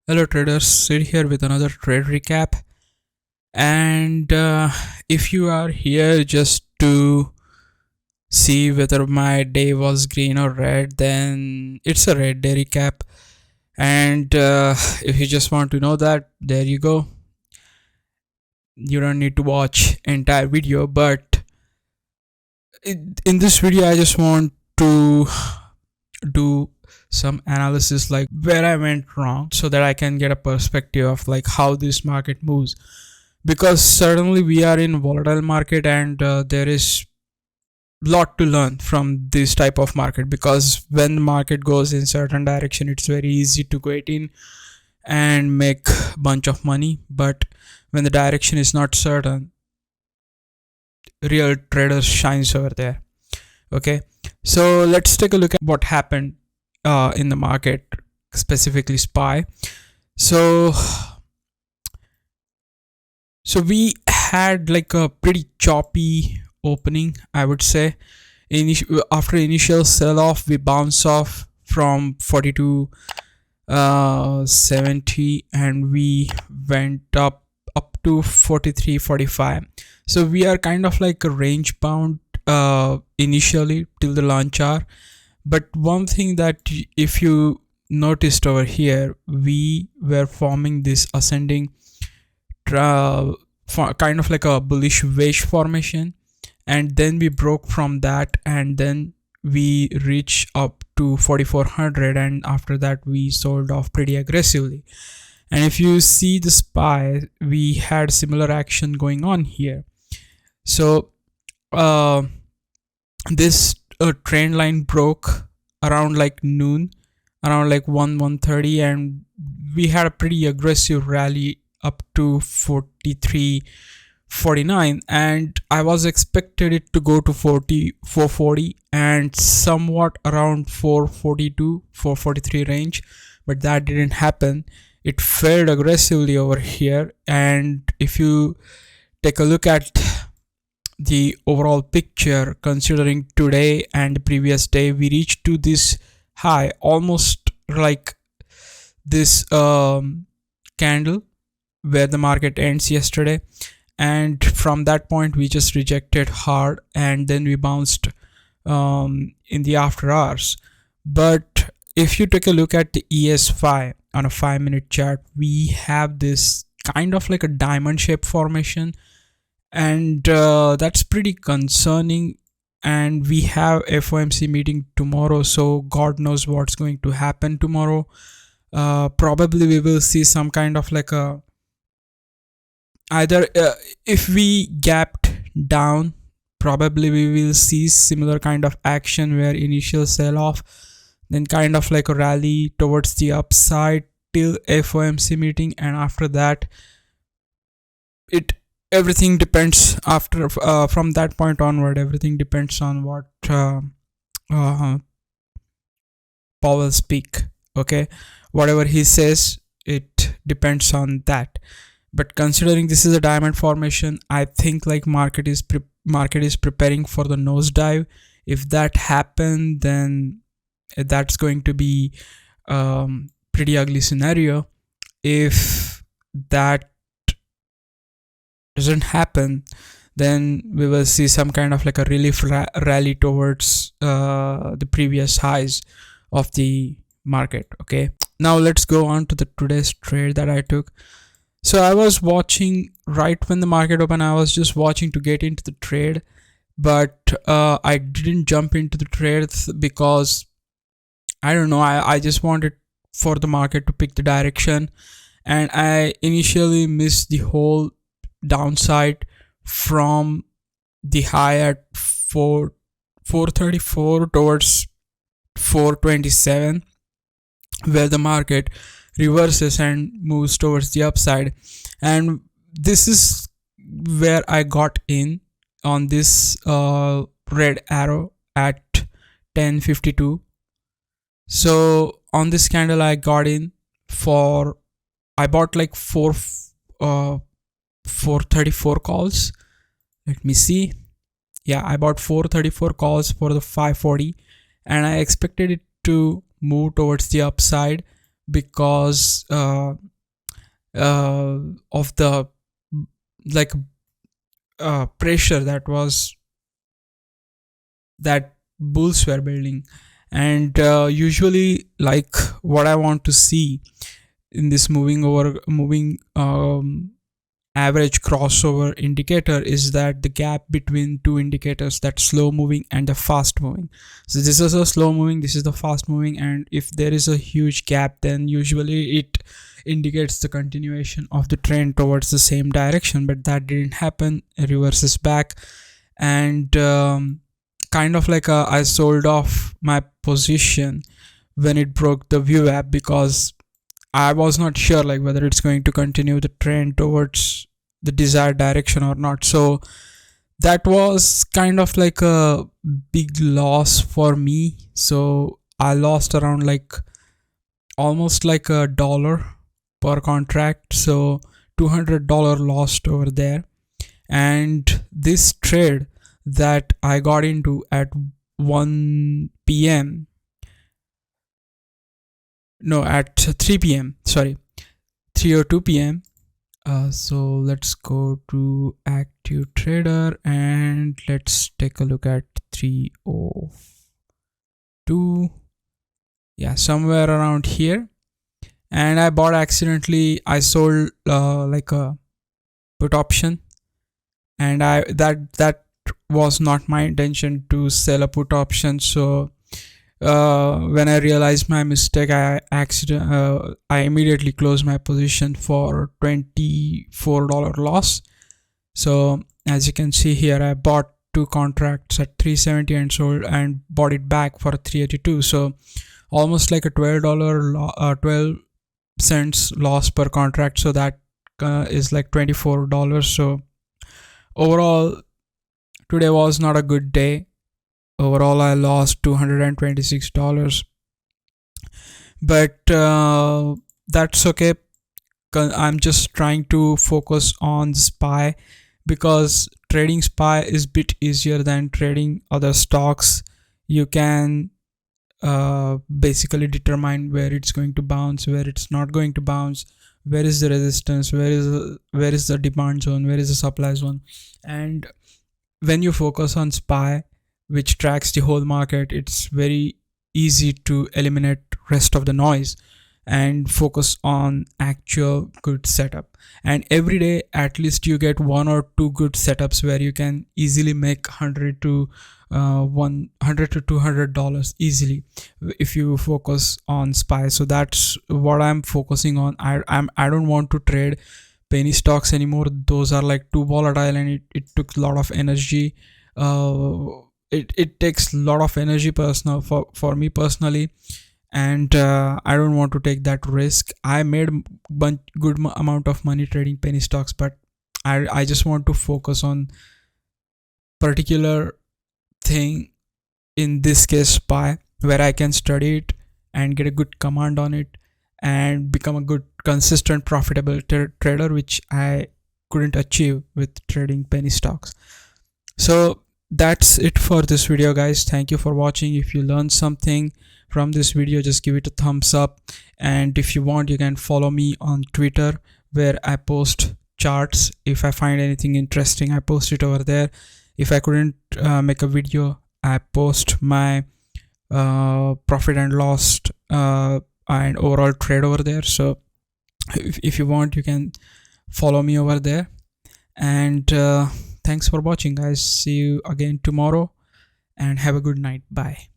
Hello traders, Sid here with another trade recap. And if you are here just to see whether my day was green or red, then it's a red day recap. And if you just want to know that, there you go. You don't need to watch entire video, but in this video, I just want to do some analysis like where I went wrong so that I can get a perspective of like how this market moves, because certainly we are in volatile market and there is lot to learn from this type of market, because when the market goes in certain direction it's very easy to get in and make a bunch of money, but when the direction is not certain, real traders shines over there. Okay, so let's take a look at what happened in the market, specifically SPY. So we had like a pretty choppy opening, I would say. After initial sell off, we bounce off from 42 70 and we went up to 43.45. So we are kind of like a range bound initially till the launch hour. But one thing that if you noticed over here, we were forming this ascending kind of like a bullish wedge formation, and then we broke from that, and then we reached up to 4400, and after that we sold off pretty aggressively. And if you see the SPY, we had similar action going on here. So this trend line broke around like noon, around like 1:30, and we had a pretty aggressive rally up to 43.49, and I was expected it to go to 440 and somewhat around 442 443 range, but that didn't happen. It failed aggressively over here, and if you take a look at the overall picture, considering today and the previous day, we reached to this high almost like this candle where the market ends yesterday, and from that point we just rejected hard, and then we bounced in the after hours. But if you take a look at the ES5 on a 5-minute chart, we have this kind of like a diamond shape formation, and that's pretty concerning. And we have FOMC meeting tomorrow, so God knows what's going to happen tomorrow. Probably we will see some kind of like a either if we gapped down, probably we will see similar kind of action where initial sell off, then kind of like a rally towards the upside till FOMC meeting, and after that everything depends after from that point onward. Everything depends on what Powell speak. Okay, whatever he says, it depends on that. But considering this is a diamond formation, I think like market is preparing for the nosedive. If that happen, then that's going to be pretty ugly scenario. If that doesn't happen, then we will see some kind of like a relief rally towards the previous highs of the market. Okay, now let's go on to the today's trade that I took. So I was watching right when the market opened. I was just watching to get into the trade, but I didn't jump into the trade because I don't know, I just wanted for the market to pick the direction, and I initially missed the whole downside from the high at 434 towards 427, where the market reverses and moves towards the upside. And this is where I got in on this red arrow at 10:52. So on this candle I got in for, I bought like 434 calls. Let me see. Yeah, I bought 434 calls for the 540, and I expected it to move towards the upside, because of the like pressure that bulls were building. And usually, like, what I want to see in this moving average crossover indicator is that the gap between two indicators, that slow moving and the fast moving. So this is a slow moving, this is the fast moving, and if there is a huge gap, then usually it indicates the continuation of the trend towards the same direction. But that didn't happen. It reverses back, and kind of like I sold off my position when it broke the view app, because I was not sure like whether it's going to continue the trend towards the desired direction or not. So that was kind of like a big loss for me. So I lost around like almost like $1 per contract. So $200 lost over there. And this trade that I got into at 1 p.m. No, at 3 p.m. Sorry, 3 or 2 p.m. So let's go to active trader and let's take a look at 302. Yeah, somewhere around here. And I bought accidentally. I sold like a put option, and that was not my intention to sell a put option. So when I realized my mistake, I immediately closed my position for $24 loss. So as you can see here, I bought two contracts at 370 and sold and bought it back for 382. So almost like a $12 cents loss per contract. So that is like $24. So overall, today was not a good day. Overall, I lost $226, but that's okay. I'm just trying to focus on SPY, because trading SPY is a bit easier than trading other stocks. You can basically determine where it's going to bounce, where it's not going to bounce, where is the resistance, where is the demand zone, where is the supply zone. And when you focus on SPY, which tracks the whole market, it's very easy to eliminate rest of the noise and focus on actual good setup. And every day at least you get one or two good setups where you can easily make $100 to $200 easily if you focus on SPY. So that's what I'm focusing on. I don't want to trade penny stocks anymore. Those are like too volatile, and it took a lot of energy. It takes a lot of energy for me personally, and I don't want to take that risk. I made good amount of money trading penny stocks, but I just want to focus on particular thing, in this case SPY, where I can study it and get a good command on it and become a good consistent profitable trader, which I couldn't achieve with trading penny stocks. So that's it for this video, guys. Thank you for watching. If you learned something from this video, just give it a thumbs up, and if you want, you can follow me on Twitter, where I post charts. If I find anything interesting, I post it over there. If I couldn't make a video, I post my profit and loss and overall trade over there. So if you want, you can follow me over there. And thanks for watching, guys. See you again tomorrow, and have a good night. Bye.